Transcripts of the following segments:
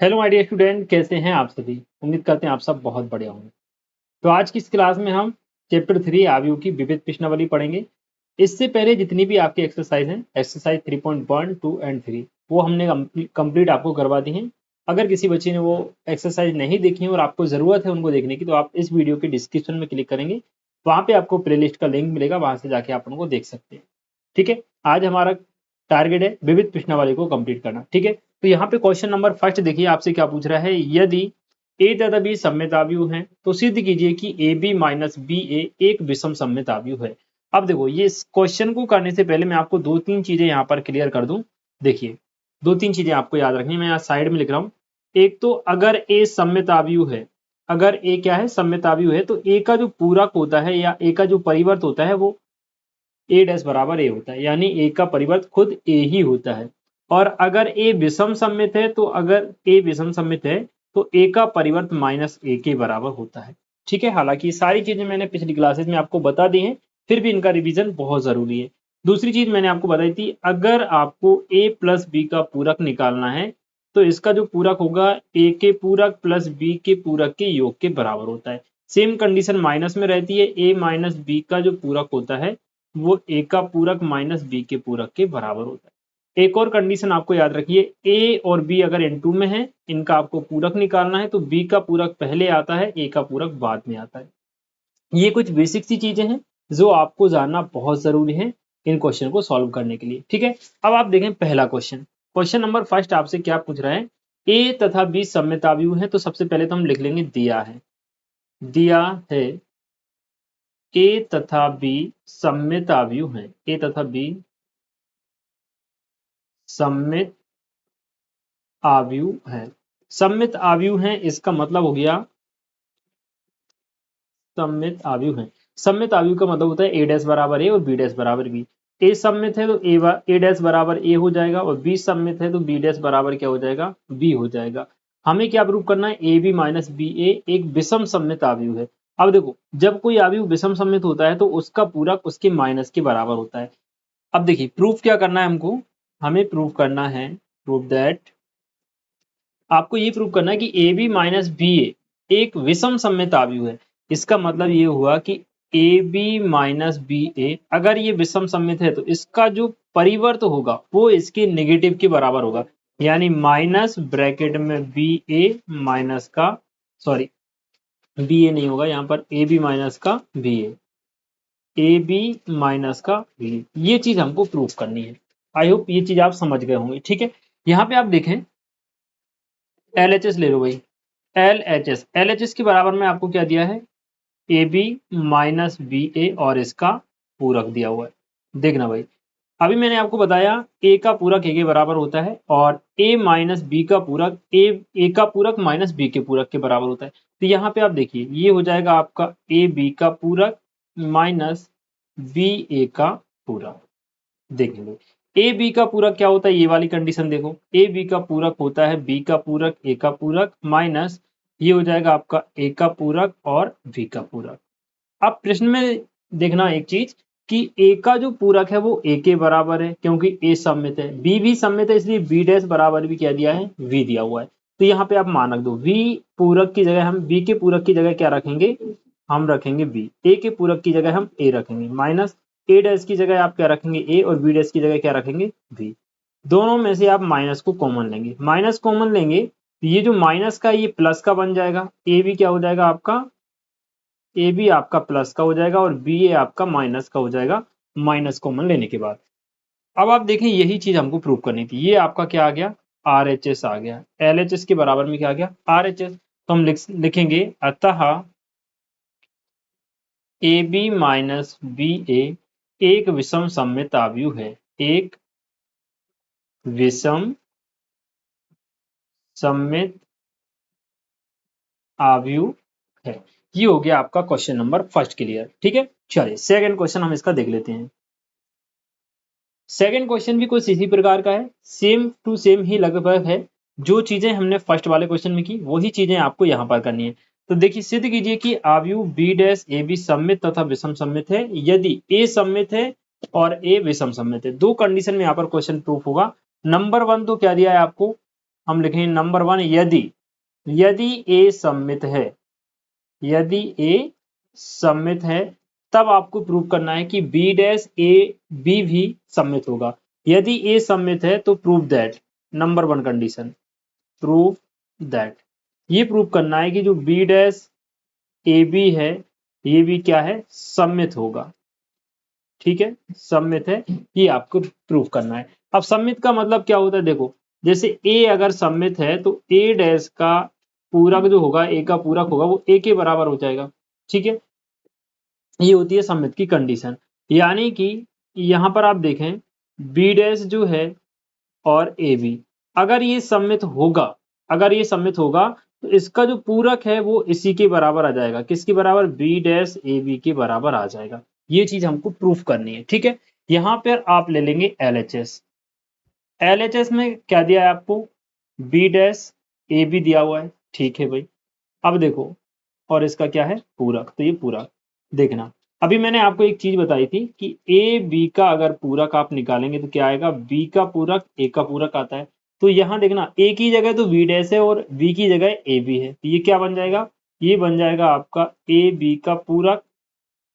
Hello my dear student, कैसे हैं आप सभी। उम्मीद करते हैं आप सब बहुत बढ़िया होंगे। तो आज की इस क्लास में हम चैप्टर 3 आयु की विविध प्रश्नावली पढ़ेंगे। इससे पहले जितनी भी आपकी एक्सरसाइज हैं, एक्सरसाइज 3.1, 2 एंड 3, वो हमने कंप्लीट आपको करवा दी हैं। अगर किसी बच्चे ने वो एक्सरसाइज नहीं देखी है और आपको ज़रूरत है उनको देखने की, तो आप इस वीडियो के डिस्क्रिप्शन में क्लिक करेंगे, वहाँ पे आपको प्लेलिस्ट का लिंक मिलेगा, वहाँ से जाके आप उनको देख सकते हैं। ठीक है, आज हमारा टारगेट है विविध प्रश्नावली को कंप्लीट करना। ठीक है, तो यहाँ पे क्वेश्चन नंबर फर्स्ट देखिए, आपसे क्या पूछ रहा है। यदि ए तथा बी सममित आव्यूह हैं तो सिद्ध कीजिए कि ए बी माइनस बी ए एक विषम सममित आव्यूह है। अब देखो, ये क्वेश्चन को करने से पहले मैं आपको दो तीन चीजें यहाँ पर क्लियर कर दूं। देखिए, दो तीन चीजें आपको याद रखनी है, मैं यहाँ साइड में लिख रहा हूँ। एक तो अगर ए सममित आव्यूह है, अगर ए क्या है, सममित आव्यूह है, तो ए का जो पूरक होता है या ए का जो परिवर्त होता है वो ए डैश बराबर ए होता है, यानी ए का परिवर्त खुद ए ही होता है। और अगर ए विषम सममित है, तो अगर ए विषम सममित है तो ए का परिवर्त माइनस ए के बराबर होता है। ठीक है, हालांकि ये सारी चीजें मैंने पिछली क्लासेस में आपको बता दी हैं, फिर भी इनका रिवीजन बहुत जरूरी है। दूसरी चीज मैंने आपको बताई थी, अगर आपको ए प्लस बी का पूरक निकालना है तो इसका जो पूरक होगा ए के पूरक प्लस बी के पूरक के योग के बराबर होता है। सेम कंडीशन माइनस में रहती है, ए माइनस बी का जो पूरक होता है वो ए का पूरक माइनस बी के पूरक के बराबर होता है। एक और कंडीशन आपको याद रखिए, ए और बी अगर N2 में है, इनका आपको पूरक निकालना है तो बी का पूरक पहले आता है, ए का पूरक बाद में आता है। ये कुछ बेसिक सी चीजें हैं जो आपको जानना बहुत जरूरी है इन क्वेश्चन को सॉल्व करने के लिए। ठीक है, अब आप देखें पहला क्वेश्चन। क्वेश्चन नंबर फर्स्ट आपसे क्या पूछ रहा है, ए तथा बी सममित आव्यूह है। तो सबसे पहले तो हम लिख लेंगे दिया है ए तथा बी सममित आव्यूह है। ए तथा बी सममित आव्यूह है। सममित आव्यूह है, इसका मतलब हो गया सममित आव्यूह है। सममित आव्यूह का मतलब होता है ए डैश बराबर ए और बी डैश बराबर बी। ए सममित है तो ए डैश बराबर ए हो जाएगा, और बी सममित है तो बी डैश बराबर क्या हो जाएगा, बी हो जाएगा। हमें क्या प्रूव करना है, ए बी माइनस बी ए एक विषम सममित आव्यूह है। अब देखो, जब कोई आव्यूह विषम सममित होता है तो उसका पूरक उसके माइनस के बराबर होता है। अब देखिए, प्रूफ क्या करना है हमको, हमें प्रूफ करना है, प्रूफ दैट, आपको ये प्रूव करना है कि ए बी माइनस बी ए एक विषम सममित आव्यूह है। इसका मतलब ये हुआ कि ए बी माइनस बी ए अगर ये विषम सममित है तो इसका जो परिवर्त होगा वो इसके नेगेटिव के बराबर होगा, यानी माइनस ब्रैकेट में बी ए माइनस का, सॉरी बी ए नहीं होगा यहाँ पर, ए बी माइनस का बी ए बी माइनस का बी ए, ये चीज हमको प्रूव करनी है। आई होप ये चीज आप समझ गए होंगे। ठीक है, यहाँ पे आप देखें एल एच एस ले लो भाई। एल एच एस के बराबर में आपको क्या दिया है, ए बी माइनस बी ए और इसका पूरक दिया हुआ है। देखना भाई, अभी मैंने आपको बताया ए का पूरक ए के बराबर होता है, और ए माइनस बी का पूरक ए का पूरक माइनस बी के पूरक के बराबर होता है। तो यहाँ पे आप देखिए, ये हो जाएगा आपका ए बी का पूरक माइनस बी ए का पूरक। देखेंगे ए बी का पूरक क्या होता है, ये वाली कंडीशन देखो, ए बी का पूरक होता है बी का पूरक ए का पूरक माइनस, ये हो जाएगा आपका ए का पूरक और बी का पूरक। अब प्रश्न में देखना एक चीज कि ए का जो पूरक है वो ए के बराबर है क्योंकि ए सममित है, बी भी सममित है, इसलिए बी डैश बराबर भी क्या दिया है, वी दिया हुआ है। तो यहाँ पे आप मान रख दो, वी पूरक की जगह हम बी के पूरक की जगह क्या रखेंगे, हम रखेंगे बी। ए के पूरक की जगह हम ए रखेंगे, माइनस ए डैश की जगह आप क्या रखेंगे ए, और बी डैश की जगह क्या रखेंगे बी। दोनों में से आप माइनस को कॉमन लेंगे, माइनस कॉमन लेंगे तो ये जो माइनस का ये प्लस का बन जाएगा, ए भी क्या हो जाएगा आपका, ए बी आपका प्लस का हो जाएगा और बी ए आपका माइनस का हो जाएगा, माइनस कॉमन लेने के बाद। अब आप देखें, यही चीज हमको प्रूव करनी थी। ये आपका क्या आ गया, आर एच एस आ गया। एल एच एस के बराबर में क्या आ गया, आर एच एस। तो हम लिखेंगे अतः ए बी माइनस बी ए एक विषम सममित आव्यूह है, एक विषम सममित आव्यूह है। ये हो गया आपका क्वेश्चन नंबर फर्स्ट क्लियर। ठीक है, चलिए सेकंड क्वेश्चन हम इसका देख लेते हैं। सेकंड क्वेश्चन भी कुछ इसी प्रकार का है, सेम टू सेम ही लगभग है। जो चीजें हमने फर्स्ट वाले क्वेश्चन में की वही चीजें आपको यहाँ पर करनी है। तो देखिए, सिद्ध कीजिए कि आव्यूह बी डैश ए बी सममित तथा विषम सममित है यदि ए सममित है और ए विषम सममित है। दो कंडीशन में यहाँ पर क्वेश्चन प्रूफ होगा। नंबर वन तो क्या दिया है आपको, हम लिखेंगे नंबर 1, यदि ए सममित है, यदि ए सममित है तब आपको प्रूव करना है कि बी डैश ए बी भी सममित होगा। यदि ए सममित है तो prove that, number 1 condition, prove that, ये प्रूव करना है कि जो बी डैश ए बी है ये भी क्या है, सममित होगा। ठीक है, सममित है, ये आपको प्रूव करना है। अब सममित का मतलब क्या होता है, देखो जैसे ए अगर सममित है तो ए डैश का पूरक जो होगा, ए का पूरक होगा वो ए के बराबर हो जाएगा। ठीक है, ये होती है सममित की कंडीशन। यानी कि यहां पर आप देखें बी डैश जो है और ए बी, अगर ये सममित होगा, अगर ये सममित होगा तो इसका जो पूरक है वो इसी के बराबर आ जाएगा। किसके बराबर, बी डैश ए बी के बराबर आ जाएगा। ये चीज हमको प्रूफ करनी है। ठीक है, यहां पर आप ले लेंगे एलएचएस। एलएचएस में क्या दिया है आपको, बी डैश ए बी दिया हुआ है। ठीक है भाई, अब देखो और इसका क्या है, पूरक, तो ये पूरक देखना। अभी मैंने आपको एक चीज बताई थी कि ए बी का अगर पूरक आप निकालेंगे तो क्या आएगा, बी का पूरक ए का पूरक आता है। तो यहाँ देखना ए की जगह तो बी डैश है और बी की जगह ए बी है, तो ये क्या बन जाएगा, ये बन जाएगा आपका ए बी का पूरक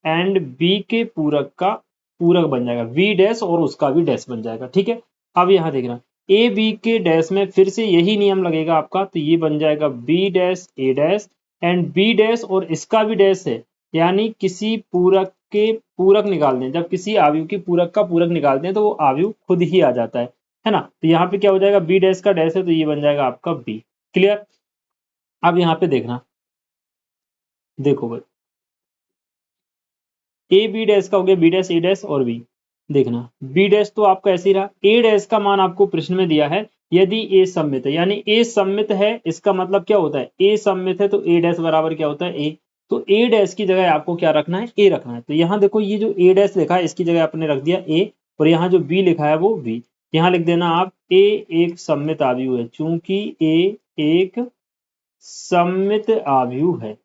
एंड बी के पूरक का पूरक बन जाएगा, वी डैश और उसका भी डैश बन जाएगा। ठीक है, अब यहाँ देखना ए बी के डैश में फिर से यही नियम लगेगा आपका, तो ये बन जाएगा B dash A dash and B dash और इसका भी डैश है, यानी किसी पूरक के पूरक निकालते हैं, जब किसी आव्यूह की पूरक का पूरक निकालते हैं तो वो आव्यूह खुद ही आ जाता है ना। तो यहाँ पे क्या हो जाएगा, बी डैश का डैश है तो ये बन जाएगा आपका बी। क्लियर, अब यहाँ पे देखना, देखो भाई ए बी डैश का हो गया, बी डैश ए डैश और बी। देखना बी डैश तो आपका ऐसे ही रहा, ए डैश का मान आपको प्रश्न में दिया है यदि ए सममित है, यानी ए सममित है इसका मतलब क्या होता है, ए सममित है तो ए डैश बराबर क्या होता है, ए। तो ए डैश की जगह आपको क्या रखना है, ए रखना है। तो यहाँ देखो ये जो ए डैश लिखा है इसकी जगह आपने रख दिया ए, और यहाँ जो बी लिखा है वो बी। यहाँ लिख देना आप ए एक सममित आव्यूह है, चूंकि ए एक सममित आव्यूह है,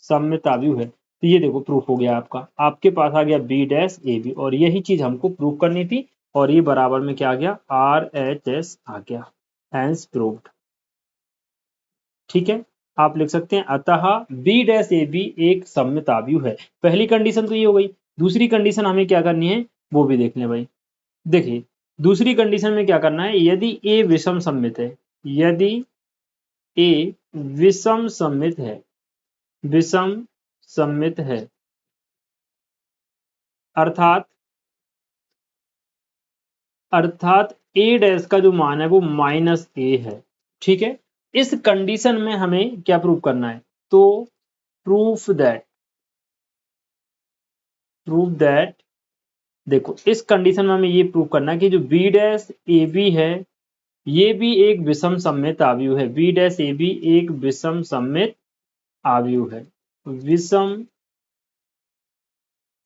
सममित आव्यूह है। तो ये देखो प्रूफ हो गया आपका, आपके पास आ गया बी डैश ए बी, और यही चीज हमको प्रूफ करनी थी, और ये बराबर में क्या आ गया, आर एच एस आ गया, हैंस प्रूव्ड। ठीक है, आप लिख सकते हैं अतः बी डैश ए बी एक सममित आव्यूह है। पहली कंडीशन तो ये हो गई। दूसरी कंडीशन हमें क्या करनी है वो भी देख लें भाई। देखिए दूसरी कंडीशन में क्या करना है, यदि ए विषम सममित है, यदि ए विषम सममित है, विषम सममित है, अर्थात ए डैश का जो मान है वो माइनस ए है। ठीक है, इस कंडीशन में हमें क्या प्रूव करना है, तो प्रूफ दैट देखो इस कंडीशन में हमें ये प्रूव करना है कि जो बी डैश ए बी है ये भी एक विषम सममित आव्यूह है, बी डैश ए बी एक विषम सममित आव्यूह है, विषम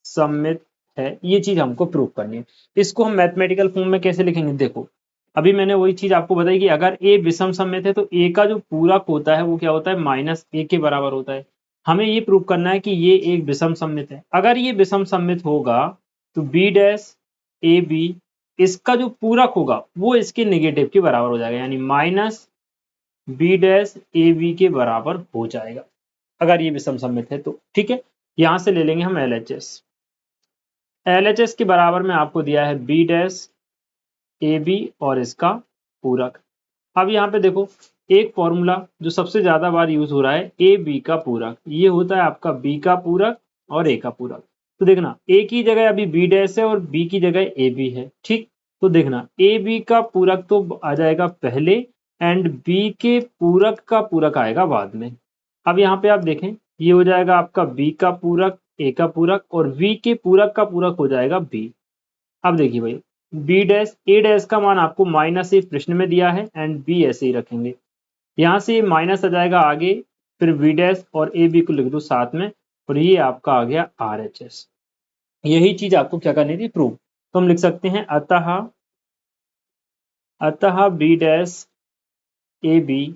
सममित है। ये चीज हमको प्रूव करनी है। इसको हम मैथमेटिकल फॉर्म में कैसे लिखेंगे, देखो अभी मैंने वही चीज आपको बताई कि अगर ए विषम सममित है तो ए का जो पूरक होता है वो क्या होता है, माइनस ए के बराबर होता है। हमें ये प्रूव करना है कि ये एक विषम सममित है। अगर ये विषम सममित होगा तो बी डैश ए बी इसका जो पूरक होगा वो इसके नेगेटिव के बराबर हो जाएगा, यानी minus B dash A B के बराबर हो जाएगा अगर ये विषम सममित है तो। ठीक है, यहां से ले लेंगे हम एलएचएस। एलएचएस के बराबर में आपको दिया है बी डैश ए बी और इसका पूरक। अब यहाँ पे देखो एक फॉर्मूला जो सबसे ज्यादा बार यूज हो रहा है, ए बी का पूरक, ये होता है आपका बी का पूरक और ए का पूरक। तो देखना ए की जगह अभी बी डैश है और बी की जगह ए बी है। ठीक, तो देखना ए बी का पूरक तो आ जाएगा पहले एंड बी के पूरक का पूरक आएगा बाद में। अब यहाँ पे आप देखें ये हो जाएगा आपका बी का पूरक ए का पूरक और बी के पूरक का पूरक हो जाएगा बी। अब देखिए भाई बी डैश ए डैश का मान आपको माइनस ए प्रश्न में दिया है एंड बी ऐसे ही रखेंगे, यहाँ से माइनस आ जाएगा आगे, फिर बी डैश और ए बी को लिख दो साथ में, और ये आपका आ गया आर एच एस। यही चीज आपको क्या करनी थी, प्रूव। तो हम लिख सकते हैं अतः बी डैश ए बी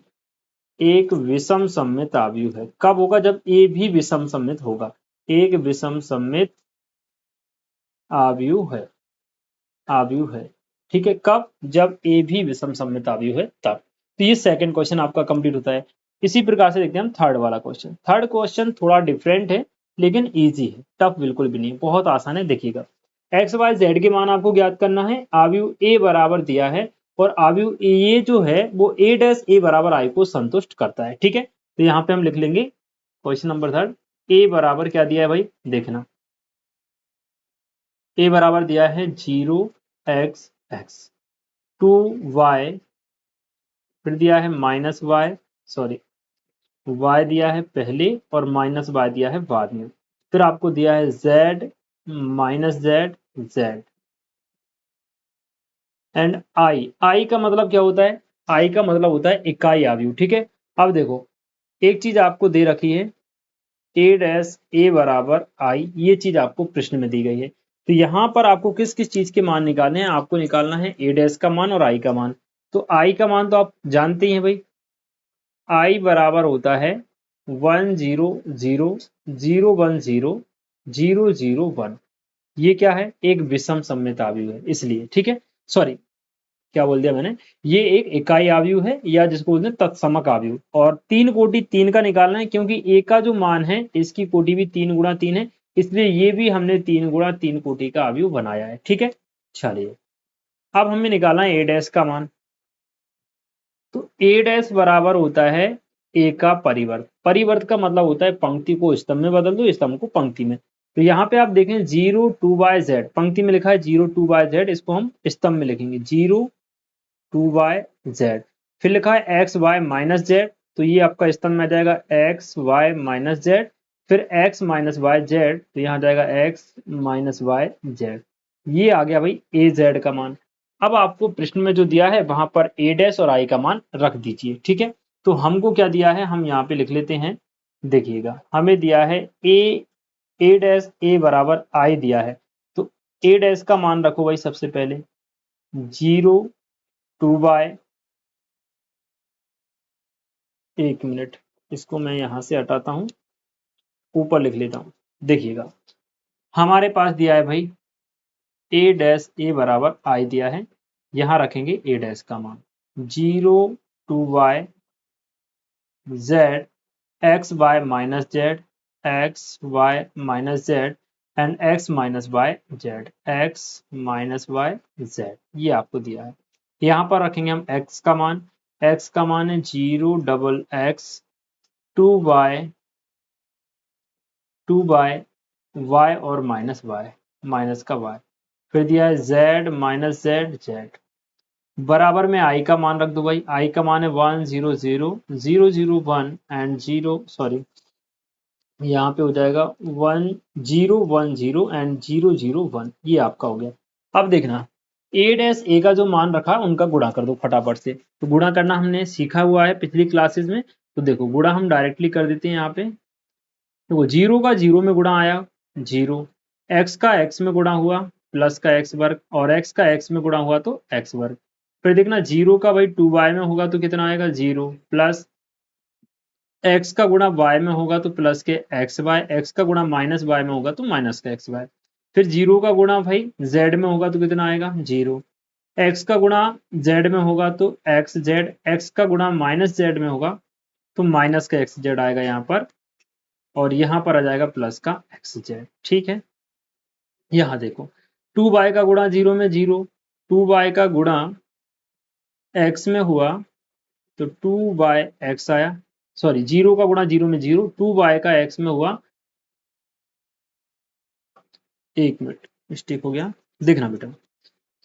एक विषम सममित आव्यूह है। कब होगा, जब ए भी विषम सममित होगा, एक विषम सममित आव्यूह है। ठीक है, कब, जब ए भी विषम सममित आव्यूह है तब। तो ये सेकंड क्वेश्चन आपका कंप्लीट होता है। इसी प्रकार से देखते हैं हम थर्ड वाला क्वेश्चन। थर्ड क्वेश्चन थोड़ा डिफरेंट है लेकिन इजी है, टफ बिल्कुल भी नहीं है, बहुत आसान है। देखिएगा, एक्स वाई जेड के मान आपको ज्ञात करना है। आव्यूह ए बराबर दिया है और आव्यूह ये जो है वो ए डैश ए बराबर आई को संतुष्ट करता है। ठीक है, तो यहाँ पे हम लिख लेंगे क्वेश्चन नंबर थर्ड, ए बराबर क्या दिया है भाई, देखना ए बराबर दिया है 0x(x), 2y, फिर दिया है -y, सॉरी y दिया है पहले और -y दिया है बाद में, फिर आपको दिया है z, -z, z and i का मतलब क्या होता है, i का मतलब होता है इकाई आव्यूह। ठीक है, अब देखो एक चीज आपको दे रखी है a डैश a बराबर i, ये चीज आपको प्रश्न में दी गई है। तो यहाँ पर आपको किस किस चीज के मान निकालने हैं, आपको निकालना है a डैश का मान और i का मान। तो i का मान तो आप जानते ही हैं भाई, i बराबर होता है 1 0 0 0 1 0 0 0 1। ये क्या है, एक विषम सममित आव्यूह है इसलिए। ठीक है, सॉरी क्या बोल दिया मैंने, ये एक इकाई आव्यूह है या जिसको बोलते हैं तत्समक आव्यूह। और 3 कोटि 3 का निकालना है क्योंकि ए का जो मान है इसकी कोटि भी 3 गुणा 3 है, इसलिए ये भी हमने 3 गुणा 3 कोटि का आव्यूह बनाया है। ठीक है, चलिए अब हमें निकालना है ए डैश का मान। तो ए डैश बराबर होता है ए का परिवर्त। परिवर्त का मतलब होता है पंक्ति को स्तंभ में बदल दो, स्तंभ को पंक्ति में। तो यहाँ पे आप देखें 0 2y(z), पंक्ति में लिखा है 0 2y(z), इसको हम स्तंभ में लिखेंगे 0 2y(z), फिर लिखा है x y माइनस z, तो ये आपका स्तंभ में आ जाएगा x y माइनस z, फिर x माइनस वाई जेड, तो यहाँ आ जाएगा x माइनस वाई जेड। ये आ गया भाई ए जेड का मान। अब आपको प्रश्न में जो दिया है वहां पर ए डैश और आई का मान रख दीजिए। ठीक है, तो हमको क्या दिया है हम यहाँ पे लिख लेते हैं। देखिएगा हमें दिया है ए डैश ए बराबर आई दिया है, तो ए डैश का मान रखो भाई सबसे पहले 0 2y, एक मिनट इसको मैं यहाँ से हटाता हूँ, ऊपर लिख लेता हूँ। देखिएगा हमारे पास दिया है भाई ए डैश ए बराबर आई दिया है, यहाँ रखेंगे ए डैश का मान 0 2y z x y minus z, x y minus z and x minus y z, x minus y z, ये आपको दिया है। यहाँ पर रखेंगे हम x का मान, x का मान है 0 डबल x 2y y और माइनस y, माइनस का y, फिर दिया है z माइनस z z, बराबर में i का मान रख दो भाई। i का मान है 1 0 0 0 0 1 एंड 0, सॉरी यहाँ पे हो जाएगा 1 0 1 0 एंड 0 0 1, ये आपका हो गया। अब देखना ए डैश ए का जो मान रखा उनका गुणा कर दो फटाफट से। तो गुणा करना हमने सीखा हुआ है पिछली क्लासेस में, तो देखो गुणा हम डायरेक्टली कर देते हैं यहाँ पे। देखो 0 का 0 में गुणा आया 0, x का x में गुणा हुआ प्लस का x वर्ग, और x का x में गुणा हुआ तो x वर्ग। फिर देखना 0 का भाई 2y में होगा तो कितना आएगा 0, प्लस x का गुणा y में होगा तो प्लस के xy, x का गुणा माइनस y में होगा तो माइनस का xy। फिर 0 का गुणा भाई z में होगा तो कितना आएगा 0, x का गुणा z में होगा तो xz, x का गुणा माइनस z में होगा तो माइनस का xz आएगा यहाँ पर, और यहाँ पर आ जाएगा प्लस का xz। ठीक है, यहाँ देखो 2y का गुणा 0 में 0, 2y का गुणा x में हुआ तो 2y(x) आया, सॉरी 0 का गुणा 0 में 0, 2y का x में हुआ, एक मिनट मिस्टेक हो गया, देखना बेटा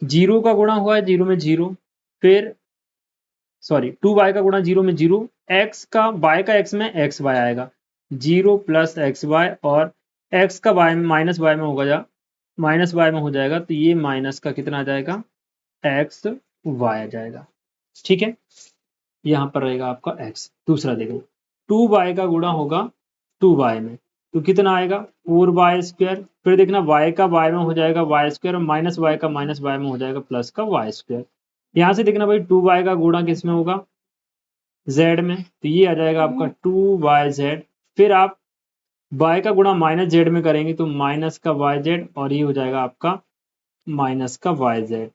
0 का गुणा हुआ है 0 में 0, फिर सॉरी 2y का गुणा 0 में 0, x का y का x में xy आएगा 0 प्लस xy, और x का y माइनस y में होगा जा माइनस y में हो जाएगा, तो ये माइनस का कितना आ जाएगा x y आ जाएगा। ठीक है, यहाँ पर रहेगा आपका x। दूसरा देखो 2y का गुणा होगा 2y में तो कितना आएगा 4y², फिर देखना y का y में हो जाएगा y², और माइनस y का माइनस y में हो जाएगा प्लस का y²। यहाँ से देखना भाई 2y का गुणा किस में होगा z में, तो ये आ जाएगा आपका 2yz, फिर आप y का गुणा माइनस z में करेंगे तो माइनस का yz, और ये हो जाएगा आपका माइनस का yz।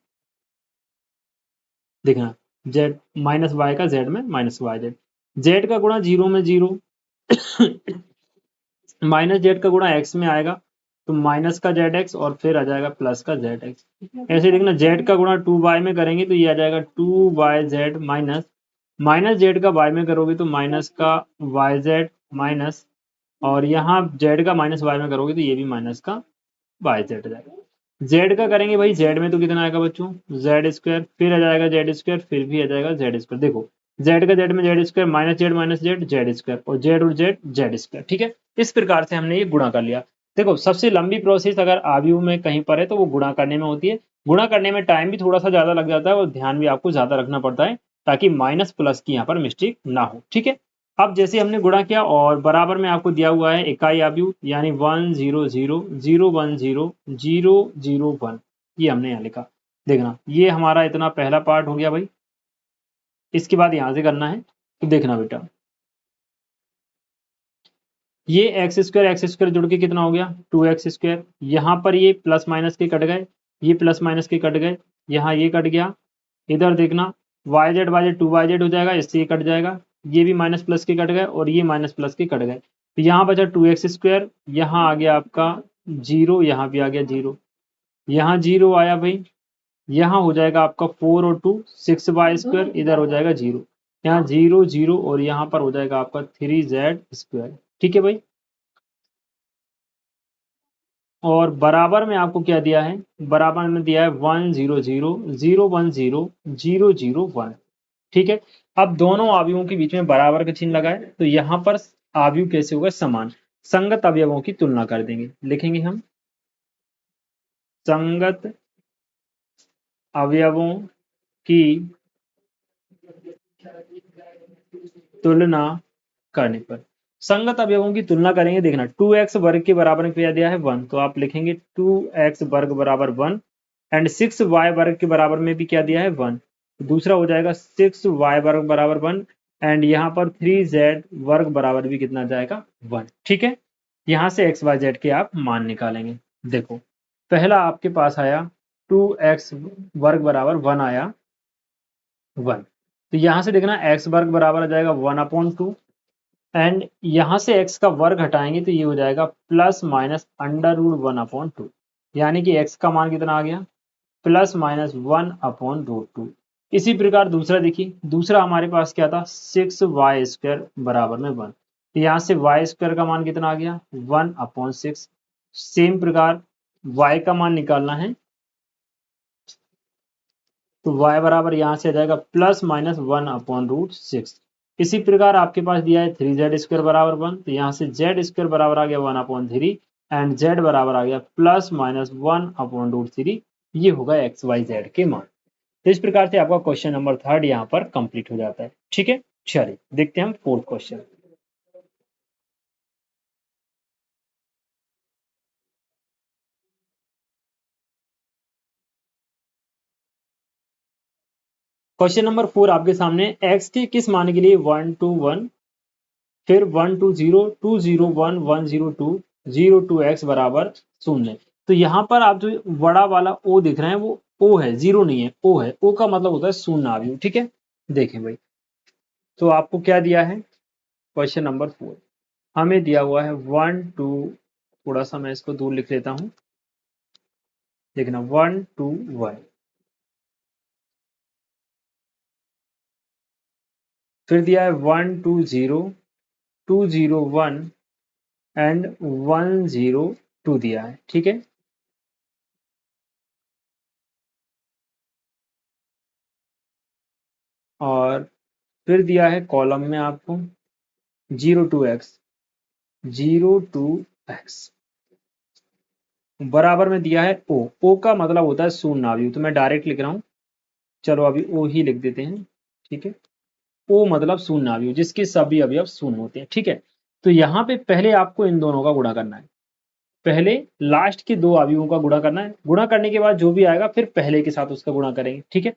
देखना जेड माइनस वाई का जेड में माइनस वाई जेड, जेड का गुणा जीरो में जीरो माइनस जेड का गुणा एक्स में आएगा तो माइनस का जेड एक्स और फिर आ जाएगा प्लस का जेड एक्स। ऐसे देखना जेड का गुणा टू वाई में करेंगे तो ये आ जाएगा two Y Z minus minus Z का वाई में करोगे तो माइनस का वाई जेड माइनस और यहाँ जेड का माइनस वाई में करोगे तो ये भी माइनस का वाई जेड जाएगा। जेड का करेंगे भाई जेड में तो कितना आएगा बच्चों जेड स्क्वायर फिर आ जाएगा जेड स्क्वायर फिर भी आ जाएगा जेड स्क्वायर। देखो जेड का जेड में Z square minus Z Z square और जेड जेड स्क्वायर। ठीक है, इस प्रकार से हमने ये गुणा कर लिया। देखो सबसे लंबी प्रोसेस अगर आव्यूह में कहीं पर है तो वो गुणा करने में होती है। गुणा करने में टाइम भी थोड़ा सा ज्यादा लग जाता है और ध्यान भी आपको ज्यादा रखना पड़ता है ताकि माइनस प्लस की यहाँ पर मिस्टेक ना हो। ठीक है, अब जैसे हमने गुणा किया और बराबर में आपको दिया हुआ है इकाई आव्यूह यानी 1 0 0 0 1 0 0 0 1 ये हमने यहाँ लिखा। देखना ये हमारा इतना पहला पार्ट हो गया भाई। इसके बाद यहां से करना है तो देखना बेटा ये एक्स स्क्वायर जुड़ के कितना हो गया 2x²। यहाँ पर ये प्लस माइनस के कट गए, ये प्लस माइनस के कट गए, यहाँ ये कट गया। इधर देखना वाई जेड 2y हो जाएगा, इससे ये कट जाएगा, ये भी माइनस प्लस के कट गए और ये माइनस प्लस के कट गए तो यहाँ बचा 2x²। यहाँ आ गया आपका जीरो, यहाँ भी आ गया जीरो, यहाँ जीरो आया भाई, यहाँ हो जाएगा आपका 4 और 2 6y², इधर हो जाएगा जीरो, यहाँ जीरो जीरो और यहाँ पर हो जाएगा आपका 3z²। ठीक है भाई, और बराबर में आपको क्या दिया है, बराबर में दिया है 1 0 0 0 1 0 0 0 1। ठीक है, अब दोनों अवयवों के बीच में बराबर का चिन्ह लगाए तो यहाँ पर अवयव कैसे होगा समान, संगत अवयवों की तुलना कर देंगे। लिखेंगे हम संगत अवयवों की तुलना करने पर, संगत अवयवों की तुलना करेंगे। देखना 2x वर्ग के बराबर में क्या दिया है 1 तो आप लिखेंगे 2x वर्ग बराबर 1 एंड 6y वर्ग के बराबर में भी क्या दिया है 1, दूसरा हो जाएगा 6y वर्ग बराबर 1 एंड यहाँ पर 3z वर्ग बराबर भी कितना जाएगा 1। ठीक है, यहाँ से x y z के आप मान निकालेंगे। देखो पहला आपके पास आया 2x वर्ग बराबर 1 आया 1 तो यहाँ से देखना x वर्ग बराबर आ जाएगा 1/2 एंड यहाँ से x का वर्ग हटाएंगे तो ये हो जाएगा प्लस माइनस √1/2 यानी कि x का मान कितना आ गया प्लस माइनस 1/√2। इसी प्रकार दूसरा देखिए, दूसरा हमारे पास क्या था 6y² बराबर में 1 तो यहाँ से y² का मान कितना आ गया 1/6। सेम प्रकार y का मान निकालना है तो y बराबर यहाँ से आ जाएगा प्लस माइनस 1/√6। इसी प्रकार आपके पास दिया है 3z² बराबर 1 तो यहाँ से z² बराबर आ गया 1/3 एंड z बराबर आ गया प्लस माइनस 1/√3। ये होगा एक्स वाई जेड के मान। तो इस प्रकार से आपका क्वेश्चन नंबर 3 यहाँ पर कंप्लीट हो जाता है। ठीक है, चलिए देखते हैं हम 4th क्वेश्चन। क्वेश्चन नंबर 4 आपके सामने x के किस मान के लिए 1 2 1 फिर 1 2 0 2 0 1 1 0 2 0 2 x बराबर 0। तो यहाँ पर आप जो बड़ा वाला o दिख रहे हैं वो o है, जीरो नहीं है, o है। o का मतलब होता है शून्य आव्यूह। ठीक है, देखें भाई तो आपको क्या दिया है क्वेश्चन नंबर 4 हमें दिया हुआ है 1 2, थोड़ा सा मैं इसको दूर लिख लेता हूं, देखना 1 2 1 फिर दिया है 1 2 0 2 0 1 एंड 1 0 2 दिया है। ठीक है, और फिर दिया है कॉलम में आपको 0 2 x 0 2 x बराबर में दिया है o का मतलब होता है शून्य आव्यूह। तो मैं डायरेक्ट लिख रहा हूं, चलो अभी o ही लिख देते हैं। ठीक है, o मतलब शून्य आव्यूह जिसके सभी अवयव शून्य होते हैं। ठीक है, तो यहाँ पे पहले आपको इन दोनों का गुणा करना है, पहले लास्ट के दो अवयवों का गुणा करना है। गुणा करने के बाद जो भी आएगा फिर पहले के साथ उसका गुणा करेंगे। ठीक है,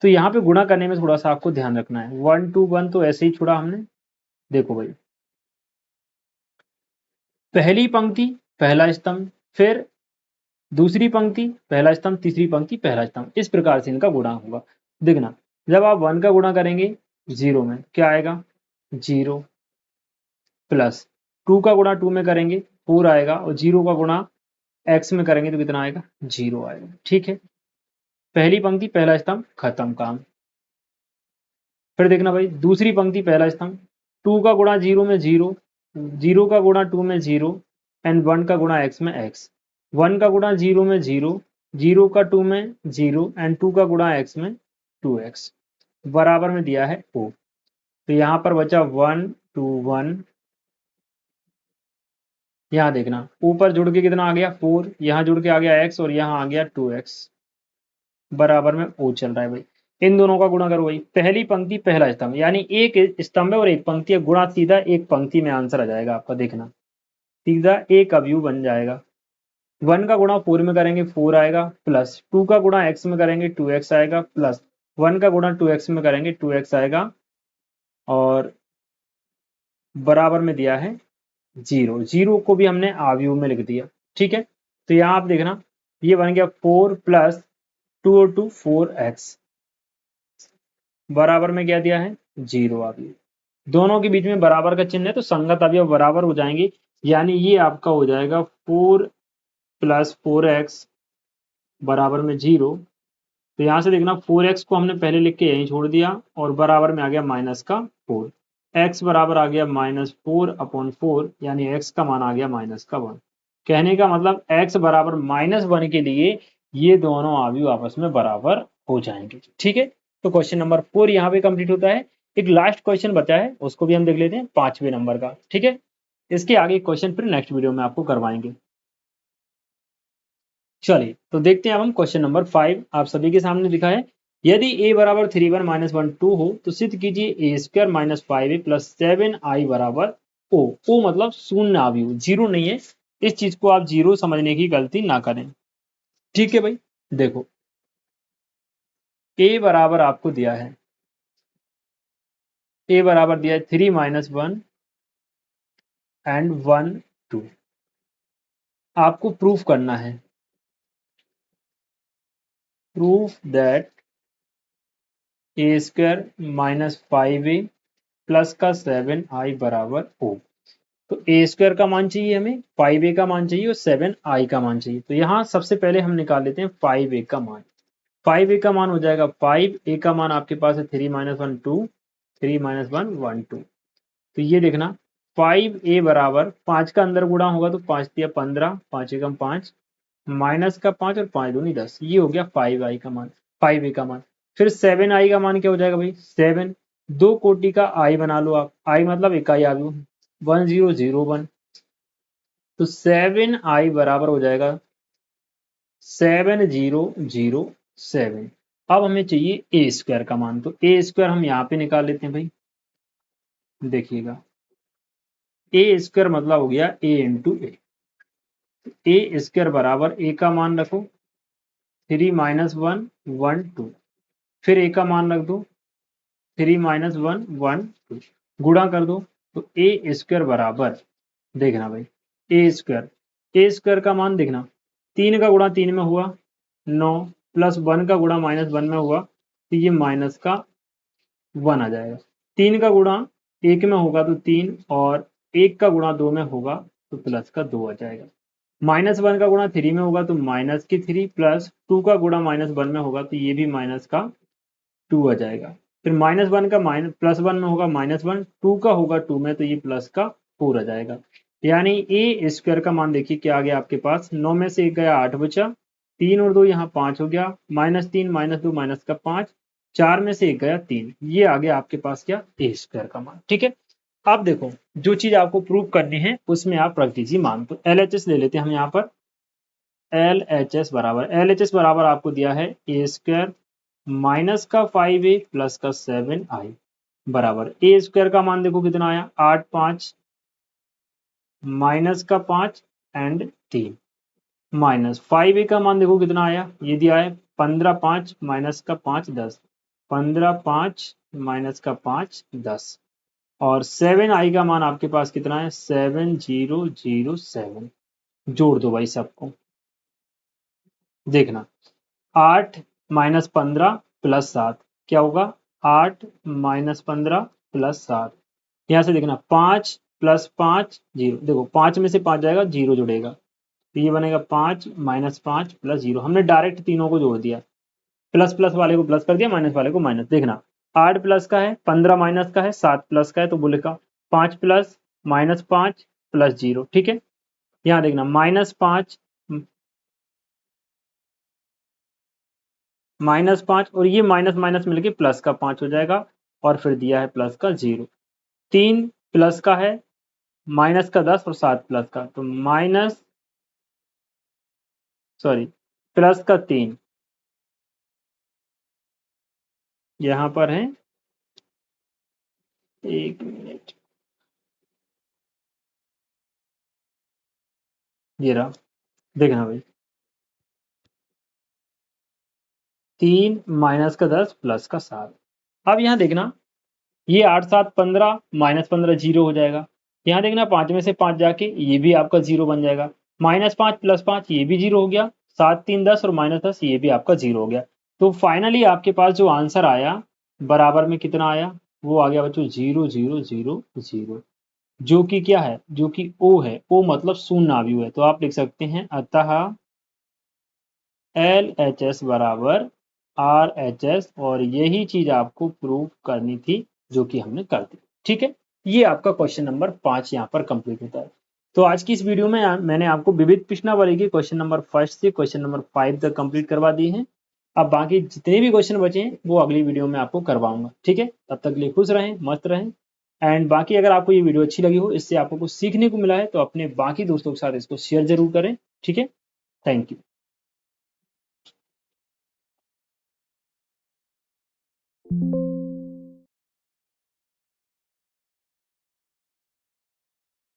तो यहाँ पे गुणा करने में थोड़ा सा आपको ध्यान रखना है। 1 2 1 तो ऐसे ही छोड़ा हमने। देखो भाई पहली पंक्ति पहला स्तंभ, फिर दूसरी पंक्ति पहला स्तंभ, तीसरी पंक्ति पहला स्तंभ, इस प्रकार से इनका गुणा होगा। देखना जब आप 1 का गुणा करेंगे 0 में क्या आएगा 0 प्लस 2 का गुणा 2 में करेंगे 4 आएगा और 0 का गुणा x में करेंगे तो कितना आएगा 0 आएगा। ठीक है, पहली पंक्ति पहला स्तंभ खत्म काम। फिर देखना भाई दूसरी पंक्ति पहला स्तंभ 2 का गुणा 0 में 0, 0 का गुणा 2 में 0 एंड 1 का गुणा x में x, 1 का गुणा 0 में 0, 0 का 2 में 0 एंड 2 का गुणा x में 2x बराबर में दिया है O। तो यहाँ पर बचा 1 2 1, यहाँ देखना ऊपर जुड़ के कितना आ गया 4, यहाँ जुड़ के आ गया x और यहाँ आ गया 2x बराबर में O चल रहा है भाई। इन दोनों का गुणा करो भाई, पहली पंक्ति पहला स्तंभ यानी एक स्तंभ है और एक पंक्ति है, गुणा सीधा एक पंक्ति में आंसर आ जाएगा आपका। देखना सीधा एक अवयव बन जाएगा। 1 का गुणा 4 में करेंगे 4 आएगा प्लस 2 का गुणा x में करेंगे 2x आएगा प्लस 1 का गुणा 2x में करेंगे 2x आएगा और बराबर में दिया है 0। 0 को भी हमने अवयव में लिख दिया। ठीक है, तो यहाँ आप देखना ये बन गया 4 प्लस 2 और 2 4x बराबर में क्या दिया है 0 अवयव। दोनों के बीच में बराबर का चिन्ह है तो संगत अवयव बराबर हो जाएंगे, यानी ये आपका हो जाएगा 4 प्लस 4x बराबर में 0। तो यहाँ से देखना 4x को हमने पहले लिख के यहीं छोड़ दिया और बराबर में आ गया माइनस का 4, x बराबर आ गया -4/4 यानी x का मान आ गया -1। कहने का मतलब x बराबर -1 के लिए ये दोनों अवयव आपस में बराबर हो जाएंगे। ठीक है, तो क्वेश्चन नंबर 4 यहाँ पे कंप्लीट होता है। एक लास्ट क्वेश्चन बचा है उसको भी हम देख लेते हैं 5वें नंबर का। ठीक है, इसके आगे क्वेश्चन फिर नेक्स्ट वीडियो में आपको करवाएंगे। चलिए तो देखते हैं अब हम क्वेश्चन नंबर 5 आप सभी के सामने दिखा है। यदि a बराबर 3 1 -1 2 हो तो सिद्ध कीजिए a² - 5a + 7i बराबर o। o मतलब शून्य अवयव, जीरो नहीं है, इस चीज को आप जीरो समझने की गलती ना करें। ठीक है भाई, देखो a बराबर आपको दिया है, a बराबर दिया है 3 - 1 एंड 1 2। आपको प्रूफ करना है, proof that a² - 5a plus का 7i बराबर o। तो a² का मान चाहिए हमें, 5a का मान चाहिए और 7i का मान चाहिए। तो यहाँ सबसे पहले हम निकाल लेते हैं 5a का मान। 5a का मान हो जाएगा 5, a का मान आपके पास है 3 - 1 2, 3 - 1 1 2। तो ये देखना 5a बराबर 5 का अंदर गुणा होगा तो 5 दिया 15, 5 एकम 5 माइनस का 5 और 5 दूनी 10, ये हो गया 5i का मान, 5a का मान। फिर 7i का मान क्या हो जाएगा भाई 7, दो कोटि का i बना लो आप, i मतलब इकाई आलू 1001। तो 7i बराबर हो जाएगा 7007। अब हमें चाहिए a² का मान, तो a² हम यहाँ पे निकाल लेते हैं भाई। देखिएगा a² मतलब हो गया a इंटू ए। a² बराबर a का मान रखो 3 - 1 1 2, फिर a का मान रख दो 3 - 1 1 2, गुणा कर दो तो a² बराबर देखना भाई a² का मान देखना 3 का गुणा 3 में हुआ 9 प्लस 1 का गुणा -1 में हुआ तो ये माइनस का 1 आ जाएगा। 3 का गुणा 1 में होगा तो 3 और 1 का गुणा 2 में होगा तो प्लस का 2 आ जाएगा। -1 का गुणा 3 में होगा तो माइनस की 3 प्लस 2 का गुणा -1 में होगा तो ये भी माइनस का 2 आ जाएगा। फिर -1 का +1 में होगा -1, 2 का होगा 2 में तो ये प्लस का 4 आ जाएगा। यानी a² का मान देखिए क्या आ गया आपके पास, 9 में से 1 गया 8 बचा, 3 और 2 यहाँ 5 हो गया, -3 -2 माइनस का 5, 4 में से 1 गया 3, ये आ गया आपके पास क्या a² का मान। ठीक है, अब देखो जो चीज आपको प्रूव करनी है उसमें आप रख दीजिए मान। तो LHS ले लेते हैं हम यहाँ पर, LHS बराबर आपको दिया है a² माइनस का 5a प्लस का 7i बराबर a² का मान देखो कितना आया 8 5 माइनस का 5 एंड 3 माइनस 5a का मान देखो कितना आया, ये दिया है 15 5 माइनस का 5 10, 15 5 माइनस का 5 10 और 7i का मान आपके पास कितना है 7007। जोड़ दो भाई सबको, देखना 8 - 15 + 7 क्या होगा 8 माइनस 15 प्लस 7। यहाँ से देखना 5 प्लस 5 0, देखो 5 में से 5 जाएगा 0 जुड़ेगा, तो ये बनेगा 5 माइनस 5 प्लस 0। हमने डायरेक्ट तीनों को जोड़ दिया, प्लस प्लस वाले को प्लस कर दिया, माइनस वाले को माइनस। देखना 8 प्लस का है, 15 माइनस का है, 7 प्लस का है, तो बोलेगा 5 प्लस माइनस 5 प्लस 0। ठीक है, यहाँ देखना -5 और ये माइनस माइनस मिलके प्लस का 5 हो जाएगा, और फिर दिया है प्लस का 0। 3 प्लस का है, माइनस का 10 और 7 प्लस का, तो प्लस का 3 यहाँ पर है। 1 मिनट, ये रहा, देखना भाई 3 माइनस का 10 प्लस का 7। अब यहाँ देखना ये 8 7 15 माइनस 15 0 हो जाएगा। यहाँ देखना 5 में से 5 जाके ये भी आपका 0 बन जाएगा, -5 प्लस 5 ये भी 0 हो गया, 7 3 10 और -10 ये भी आपका 0 हो गया। तो फाइनली आपके पास जो आंसर आया बराबर में कितना आया, वो आ गया बच्चों 0 0 0 0, जो कि क्या है, जो कि ओ है। ओ मतलब शून्य आव्यूह है, तो आप लिख सकते हैं अतः LHS बराबर RHS, और यही चीज आपको प्रूव करनी थी, जो कि हमने कर दी। ठीक है, ये आपका क्वेश्चन नंबर 5 यहाँ पर कंप्लीट होता है। तो आज की इस वीडियो में मैंने आपको विविध प्रश्नावली के क्वेश्चन नंबर 1 से क्वेश्चन नंबर 5 तक कंप्लीट करवा दिए हैं। अब बाकी जितने भी क्वेश्चन बचे हैं वो अगली वीडियो में आपको करवाऊंगा। ठीक है, तब तक के लिए खुश रहें, मस्त रहें। एंड बाकी अगर आपको ये वीडियो अच्छी लगी हो, इससे आपको कुछ सीखने को मिला है, तो अपने बाकी दोस्तों के साथ इसको शेयर जरूर करें। ठीक है, थैंक यू।